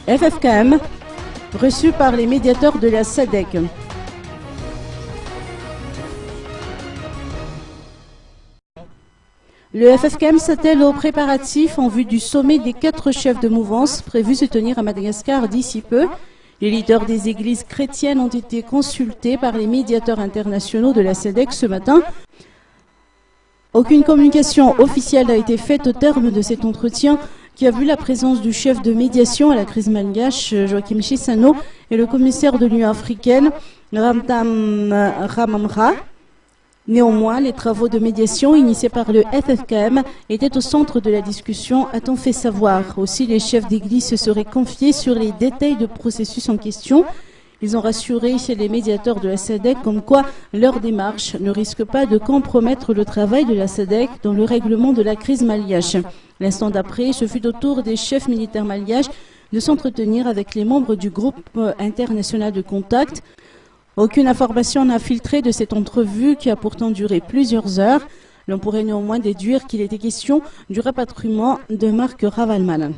FFKM, reçu par les médiateurs de la SADC. Le FFKM s'attelle aux préparatifs en vue du sommet des 4 chefs de mouvance prévu se tenir à Madagascar d'ici peu. Les leaders des églises chrétiennes ont été consultés par les médiateurs internationaux de la SADC ce matin. Aucune communication officielle n'a été faite au terme de cet entretien qui a vu la présence du chef de médiation à la crise malgache, Joachim Chissano, et le commissaire de l'Union africaine, Ramtam Ramamra. Néanmoins, les travaux de médiation initiés par le FFKM étaient au centre de la discussion, a-t-on fait savoir. Aussi, les chefs d'église se seraient confiés sur les détails de processus en question. Ils ont rassuré chez les médiateurs de la SADC comme quoi leur démarche ne risque pas de compromettre le travail de la SADC dans le règlement de la crise malgache. L'instant d'après, ce fut au tour des chefs militaires malgaches de s'entretenir avec les membres du groupe international de contact. Aucune information n'a filtré de cette entrevue qui a pourtant duré plusieurs heures. L'on pourrait néanmoins déduire qu'il était question du rapatriement de Marc Ravalman.